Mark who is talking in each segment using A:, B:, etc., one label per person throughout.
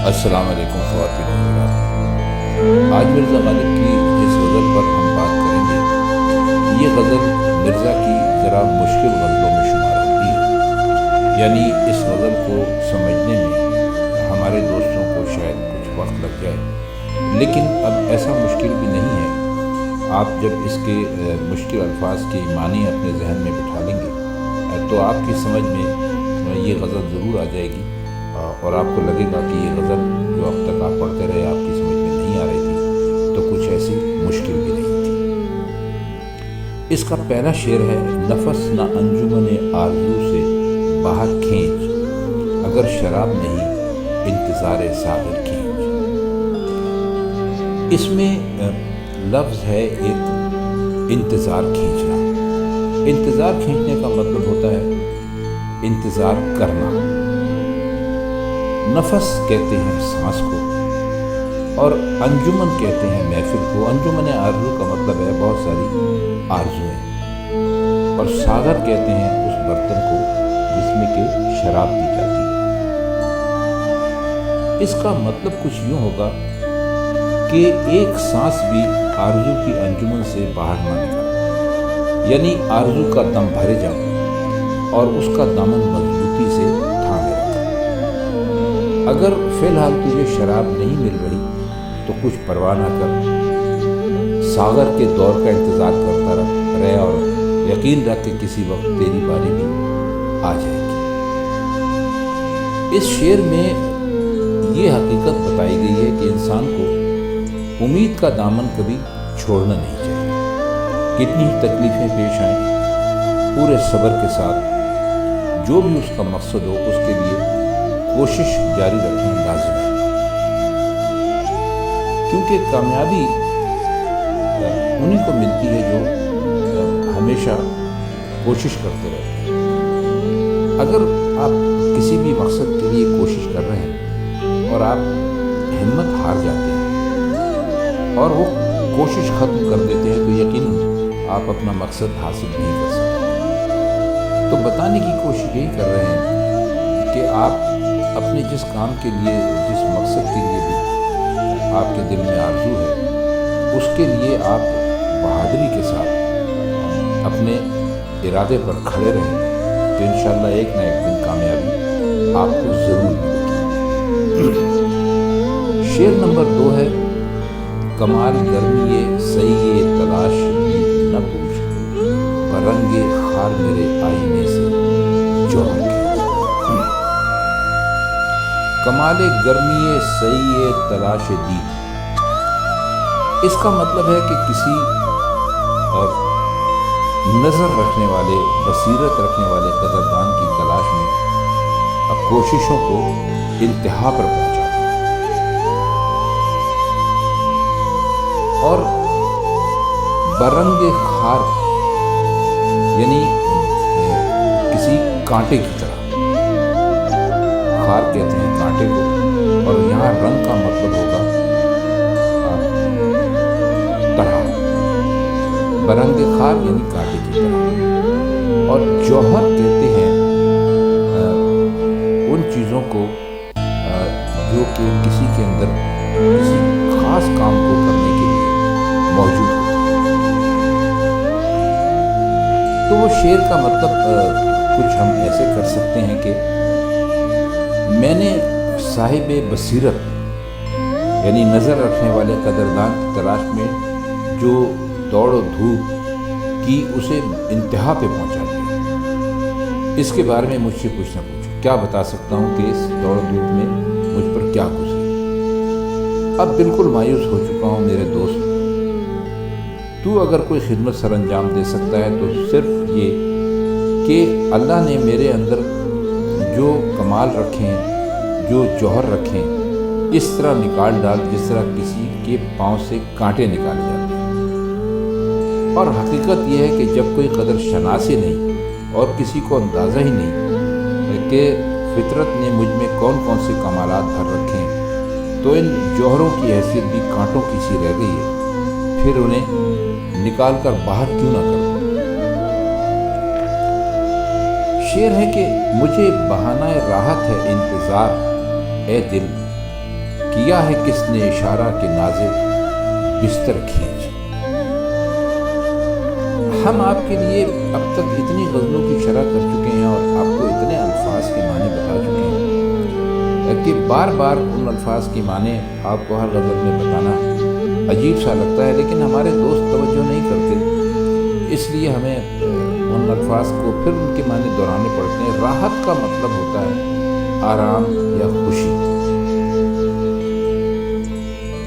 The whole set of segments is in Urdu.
A: السلام علیکم خواتین و حضرات۔ آج مرزا غالب کی جس غزل پر ہم بات کریں گے یہ غزل مرزا کی ذرا مشکل غزلوں میں شمار ہوتی ہے، یعنی اس غزل کو سمجھنے میں ہمارے دوستوں کو شاید کچھ وقت لگ جائے، لیکن اب ایسا مشکل بھی نہیں ہے۔ آپ جب اس کے مشکل الفاظ کے معنی اپنے ذہن میں بٹھا لیں گے تو آپ کی سمجھ میں یہ غزل ضرور آ جائے گی، اور آپ کو لگے گا کہ یہ غزل جو اب تک آپ پڑھتے رہے آپ کی سمجھ میں نہیں آ رہی تھی تو کچھ ایسی مشکل بھی نہیں تھی۔ اس کا پہلا شعر ہے: نفس نہ انجمن آرزو سے باہر کھینچ، اگر شراب نہیں انتظار ساغر کھینچ۔ اس میں لفظ ہے ایک انتظار کھینچنا۔ انتظار کھینچنے کا مطلب ہوتا ہے انتظار کرنا۔ نفس کہتے ہیں سانس کو، اور انجمن کہتے ہیں محفل کو۔ انجمن آرزو کا مطلب ہے بہت ساری آرزویں، اور ساغر کہتے ہیں اس برتن کو جس میں کہ شراب پی جاتی ہے۔ اس کا مطلب کچھ یوں ہوگا کہ ایک سانس بھی آرزو کی انجمن سے باہر نہ نکل، یعنی آرزو کا دم بھرے جائے اور اس کا دامن مضبوطی سے تھامے رکھے۔ اگر فی الحال تجھے شراب نہیں مل رہی تو کچھ پرواہ نہ کر، ساغر کے دور کا انتظار کرتا رہے اور یقین رکھ کہ کسی وقت تیری باری بھی آ جائے گی۔ اس شعر میں یہ حقیقت بتائی گئی ہے کہ انسان کو امید کا دامن کبھی چھوڑنا نہیں چاہیے۔ کتنی ہی تکلیفیں پیش آئیں، پورے صبر کے ساتھ جو بھی اس کا مقصد ہو اس کے لیے کوشش جاری رکھنا لازم ہے، کیونکہ کامیابی انہیں کو ملتی ہے جو ہمیشہ کوشش کرتے رہتے ہیں۔ اگر آپ کسی بھی مقصد کے لیے کوشش کر رہے ہیں اور آپ ہمت ہار جاتے ہیں اور وہ کوشش ختم کر دیتے ہیں تو یقیناً آپ اپنا مقصد حاصل نہیں کر سکتے۔ تو بتانے کی کوشش یہی کر رہے ہیں کہ آپ اپنے جس کام کے لیے، جس مقصد کے لیے بھی آپ کے دل میں آرزو ہے، اس کے لیے آپ بہادری کے ساتھ اپنے ارادے پر کھڑے رہیں تو انشاءاللہ ایک نہ ایک دن کامیابی آپ کو ضرور ملے گی۔ شعر نمبر 2 ہے: کمال گرمی سعی تلاش نہ پوچھ، برنگ خار میرے آئینے سے جوہر کھینچ۔ کمال گرمی سعی تلاش دید، اس کا مطلب ہے کہ کسی نظر رکھنے والے، بصیرت رکھنے والے قدردان کی تلاش میں کوششوں کو انتہا پر پہنچا دیں، اور برنگ خار یعنی کسی کانٹے کی طرح، خار کہتے ہیں کانٹے کو، اور یہاں رنگ کا مطلب ہوگا طرح، برنگ خار یعنی کانٹے کی طرح، اور جوہر کہتے ہیں ان چیزوں کو جو کہ کسی کے اندر کسی خاص کام کو کرنے کے لیے موجود ہوتی ہے۔ تو وہ شعر کا مطلب کچھ ہم ایسے کر سکتے ہیں کہ میں نے صاحب بصیرت یعنی نظر رکھنے والے قدردان کی تلاش میں جو دوڑ و دھوپ کی اسے انتہا پہ پہنچا دیا۔ اس کے بارے میں مجھ سے کچھ نہ پوچھو، کیا بتا سکتا ہوں کہ اس دوڑ و دھوپ میں مجھ پر کیا گزری۔ اب بالکل مایوس ہو چکا ہوں میرے دوست۔ تو اگر کوئی خدمت سر انجام دے سکتا ہے تو صرف یہ کہ اللہ نے میرے اندر جو کمال رکھیں، جو جوہر رکھیں، اس طرح نکال ڈال جس طرح کسی کے پاؤں سے کانٹے نکالے جاتے ہیں۔ اور حقیقت یہ ہے کہ جب کوئی قدر شناسی نہیں اور کسی کو اندازہ ہی نہیں کہ فطرت نے مجھ میں کون کون سے کمالات بھر رکھے ہیں، تو ان جوہروں کی حیثیت بھی کانٹوں کی سی رہ گئی ہے، پھر انہیں نکال کر باہر کیوں نہ کروں۔ شعر ہے کہ مجھے بہانہ راحت ہے انتظار، اے دل کیا ہے کس نے اشارہ کہ نازے بستر کھینچ۔ ہم آپ کے لیے اب تک اتنی غزلوں کی شرح کر چکے ہیں اور آپ کو اتنے الفاظ کے معنی بتا چکے ہیں کہ بار بار ان الفاظ کی معنی آپ کو ہر غزل میں بتانا عجیب سا لگتا ہے، لیکن ہمارے دوست توجہ نہیں کرتے، اس لیے ہمیں ان الفاظ کو پھر ان کے معنی دہرانے پڑتے ہیں۔ راحت کا مطلب ہوتا ہے آرام یا خوشی،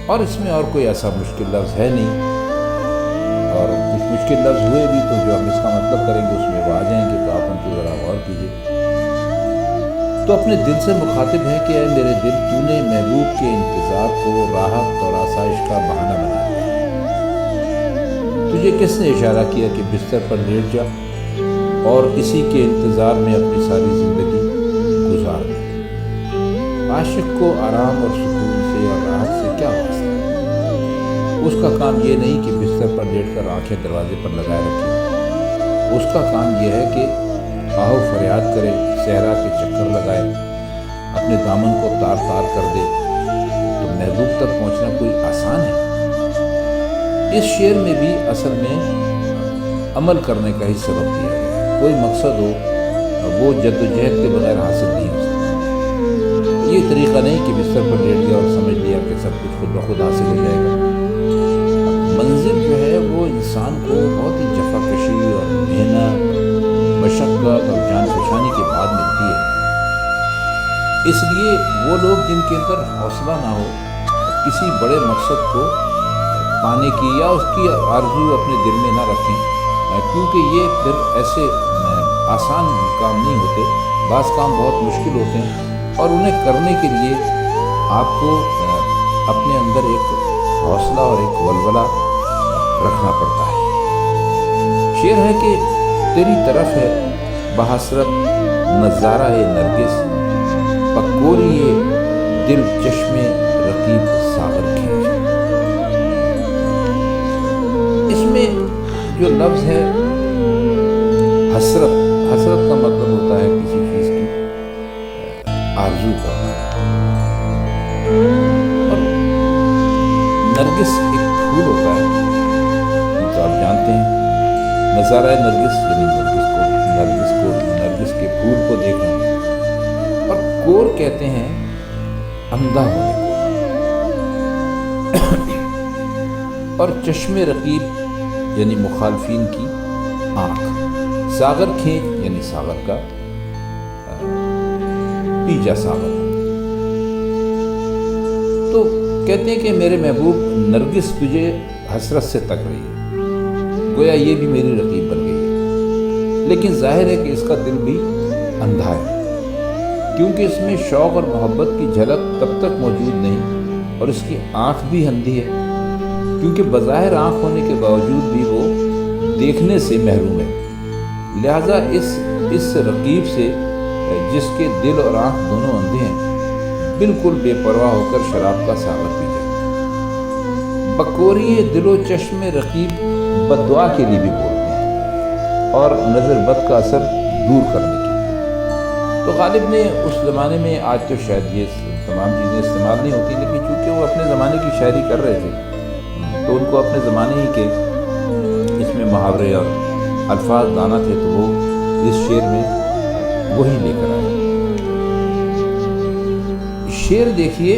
A: اور اس میں اور کوئی ایسا مشکل لفظ ہے نہیں، اور کچھ مشکل لفظ ہوئے بھی تو جو ہم اس کا مطلب کریں گے اس میں وہ آ جائیں گے، تو آپ ان کو ذرا غور کیجیے۔ تو اپنے دل سے مخاطب ہے کہ اے میرے دل، تو نے محبوب کے انتظار کو راحت اور آسائش کا بہانہ بنا دیا۔ تجھے کس نے اشارہ کیا کہ بستر پر لیٹ جا اور اسی کے انتظار میں اپنی ساری زندگی گزار دے۔ عاشق کو آرام اور سکون سے اور راحت سے کیا واسطہ؟ اس کا کام یہ نہیں کہ بستر پر لیٹ کر آنکھیں دروازے پر لگائے رکھے، اس کا کام یہ ہے کہ آہو فریاد کرے، صحرا کے چکر لگائے، اپنے دامن کو تار تار کر دے۔ تو محبوب تک پہنچنا کوئی آسان ہے؟ اس شعر میں بھی اصل میں عمل کرنے کا ہی سبق دیا گیا ہے۔ کوئی مقصد ہو وہ جد و جہد کے بغیر حاصل نہیں ہو سکتا۔ یہ طریقہ نہیں کہ بستر پر لیٹ گیا اور سمجھ لیا کہ سب کچھ خود بخود حاصل ہو جائے گا۔ منزل جو ہے وہ انسان کو بہت ہی جفا کشی اور محنت، مشقت اور جان فشانی کے بعد ملتی ہے۔ اس لیے وہ لوگ جن کے اندر حوصلہ نہ ہو کسی بڑے مقصد کو پانے کی، یا اس کی آرزو اپنے دل میں نہ رکھیں، کیونکہ یہ پھر ایسے آسان کام نہیں ہوتے، بعض کام بہت مشکل ہوتے ہیں، اور انہیں کرنے کے لیے آپ کو اپنے اندر ایک حوصلہ اور ایک ولولہ رکھنا پڑتا ہے۔ شعر ہے کہ تیری طرف ہے بحسرت نظارہ نرگس، پکوری دل چشمے رقیب ساغر کھینچ۔ اس میں جو لفظ ہے حسرت، حسرت کا مطلب ہوتا ہے کسی چیز کی آرزو کرنا، اور نرگس ایک پھول ہوتا ہے تو آپ جانتے ہیں، نظارہ نرگس یعنی نرگس کے پھول کو دیکھنا، اور کور کہتے ہیں اندھا ہونے کو، اور چشم رقیب یعنی مخالفین کی آنکھ، ساغر کھینچ یعنی ساغر کا پیجا ساغر۔ تو کہتے ہیں کہ میرے محبوب نرگس تجھے حسرت سے تک رہی ہے، گویا یہ بھی میری رقیب بن گئی ہے، لیکن ظاہر ہے کہ اس کا دل بھی اندھا ہے، کیونکہ اس میں شوق اور محبت کی جھلک تب تک موجود نہیں، اور اس کی آنکھ بھی اندھی ہے، کیونکہ بظاہر آنکھ ہونے کے باوجود بھی وہ دیکھنے سے محروم ہے۔ لہٰذا اس رقیب سے جس کے دل اور آنکھ دونوں اندھے ہیں، بالکل بے پرواہ ہو کر شراب کا ساغر پی جائے۔ بکوری دل و چشم رقیب بددعا کے لیے بھی بولتے ہیں، اور نظر بد کا اثر دور کرنے کے لیے۔ تو غالب نے اس زمانے میں، آج تو شاید یہ تمام چیزیں استعمال نہیں ہوتی، لیکن چونکہ وہ اپنے زمانے کی شاعری کر رہے تھے تو ان کو اپنے زمانے ہی کے اس میں محاورے اور الفاظ دانا تھے، تو وہ اس شعر میں وہی لے کر آئے۔ شعر دیکھیے،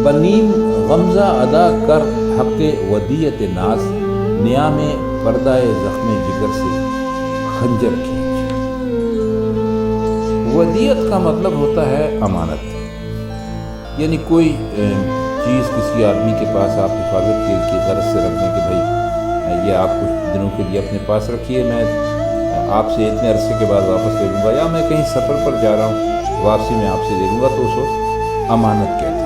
A: بنیم غمزہ ادا کر حق ودیت ناز، نیام پردہ زخم جگر سے خنجر کھینچ۔ ودیت کا مطلب ہوتا ہے امانت، یعنی کوئی چیز کسی آدمی کے پاس آپ حفاظت کی غرض سے رکھنے کہ بھائی یہ آپ کچھ دنوں کے لیے اپنے پاس رکھیے، میں آپ سے اتنے عرصے کے بعد واپس لے لوں گا، یا میں کہیں سفر پر جا رہا ہوں واپسی میں آپ سے لے لوں گا، تو اس کو امانت کہتے ہیں۔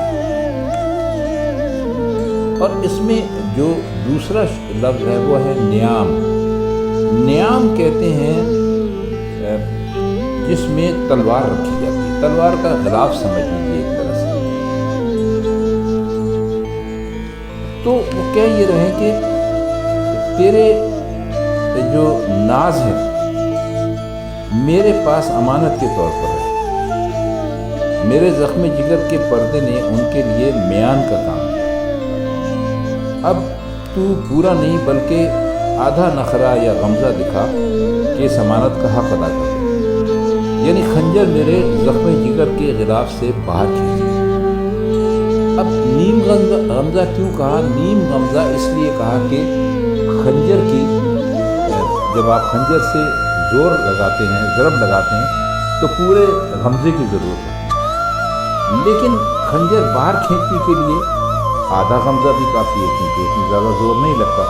A: اور اس میں جو دوسرا لفظ ہے وہ ہے نیام۔ نیام کہتے ہیں جس میں تلوار رکھی جاتی ہے، تلوار کا غلاف سمجھ لیجیے ایک طرح سے۔ تو وہ کہہ یہ رہے کہ تیرے جو ناز ہے میرے پاس امانت کے طور پر ہے، میرے زخم جگر کے پردے نے ان کے لیے میان کا کام کیا۔ اب تو پورا نہیں بلکہ آدھا نخرہ یا غمزہ دکھا کہ ضمانت کا حق ادا کر دے، یعنی خنجر میرے زخم جگر کے غلاف سے باہر کھینچ دے۔ اب نیم غمزہ کیوں کہا؟ نیم غمزہ اس لیے کہا کہ خنجر کی جب آپ خنجر سے زور لگاتے ہیں، ضرب لگاتے ہیں تو پورے غمزے کی ضرورت ہوتی ہے، لیکن خنجر باہر کھینچنے کے لیے آدھا غمزہ بھی کافی ہے، کیونکہ اتنی زیادہ زور نہیں لگتا۔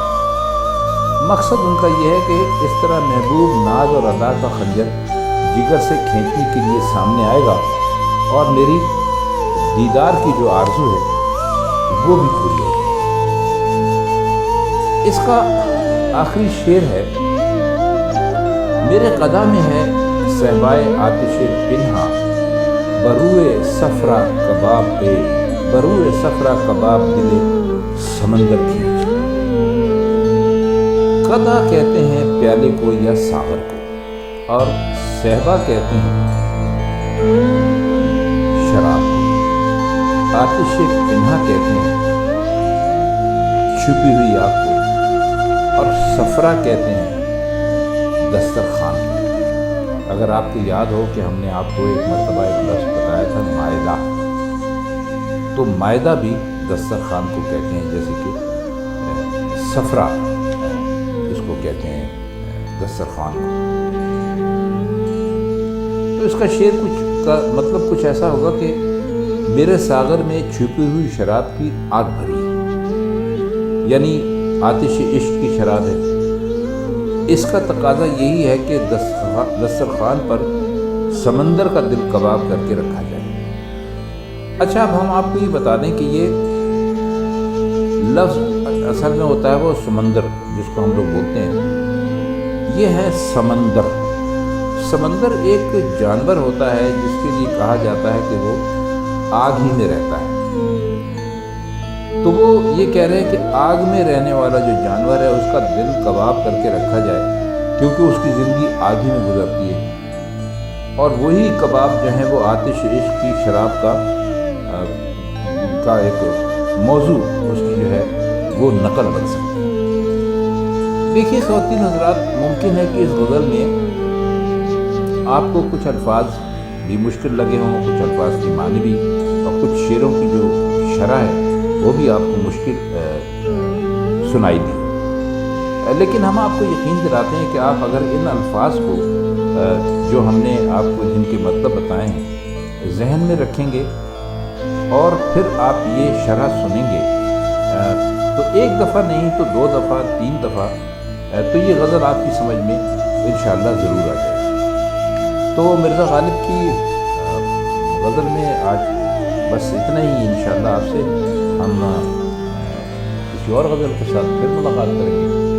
A: مقصد ان کا یہ ہے کہ اس طرح محبوب ناز اور ادا کا خنجر جگر سے کھینچنے کے لیے سامنے آئے گا اور میری دیدار کی جو آرزو ہے وہ بھی پوری ہوگی۔ اس کا آخری شعر ہے: میرے قدم میں ہے صحبائے آتش پنہا، بروئے صفرا کباب پہ بروئے صفرا کباب دل سمندر کھینچ۔ قدا کہتے ہیں پیالے کو یا ساغر کو، اور صحبا کہتے ہیں شراب کو، آتش پنہا کہتے ہیں چھپی ہوئی آگ کو، اور صفرا کہتے ہیں دسترخوان کو۔ اگر آپ کو یاد ہو کہ ہم نے آپ کو ایک مرتبہ ایک لفظ بتایا تھا مائدہ، تو مائدہ بھی دسترخوان کو کہتے ہیں، جیسے کہ صفرا اس کو کہتے ہیں دسترخوان کو۔ تو اس کا شعر کا مطلب کچھ ایسا ہوگا کہ میرے ساغر میں چھپی ہوئی شراب کی آگ بھری ہے، یعنی آتش عشق کی شراب ہے۔ اس کا تقاضا یہی ہے کہ دسترخوان پر سمندر کا دل کباب کر کے رکھا جائے۔ اچھا، اب ہم آپ کو یہ بتا دیں کہ یہ لفظ اصل میں ہوتا ہے وہ سمندر، جس کو ہم لوگ بولتے ہیں، یہ ہے سمندر۔ سمندر ایک جانور ہوتا ہے جس کے لیے کہا جاتا ہے کہ وہ آگ ہی میں رہتا ہے۔ تو وہ یہ کہہ رہے ہیں کہ آگ میں رہنے والا جو جانور ہے اس کا دل کباب کر کے رکھا جائے، کیونکہ اس کی زندگی آگ ہی میں گزرتی ہے، اور وہی کباب جو ہیں وہ آتش عشق کی شراب کا ایک موضوع اس کی جو ہے وہ نقل بن سکتی ہے۔ دیکھیے خواتین حضرات، ممکن ہے کہ اس غزل میں آپ کو کچھ الفاظ بھی مشکل لگے ہوں، کچھ الفاظ کی معنی بھی، اور کچھ شعروں کی جو شرح ہے وہ بھی آپ کو مشکل سنائی دی، لیکن ہم آپ کو یقین دلاتے ہیں کہ آپ اگر ان الفاظ کو جو ہم نے آپ کو جن کے مطلب بتائے ہیں ذہن میں رکھیں گے اور پھر آپ یہ شرح سنیں گے، تو ایک دفعہ نہیں تو 2 دفعہ 3 دفعہ تو یہ غزل آپ کی سمجھ میں انشاءاللہ ضرور آ جائے گی۔ تو مرزا غالب کی غزل میں آج بس اتنا ہی۔ انشاءاللہ آپ سے ہم کسی اور غزل کے ساتھ پھر ملاقات کریں گے۔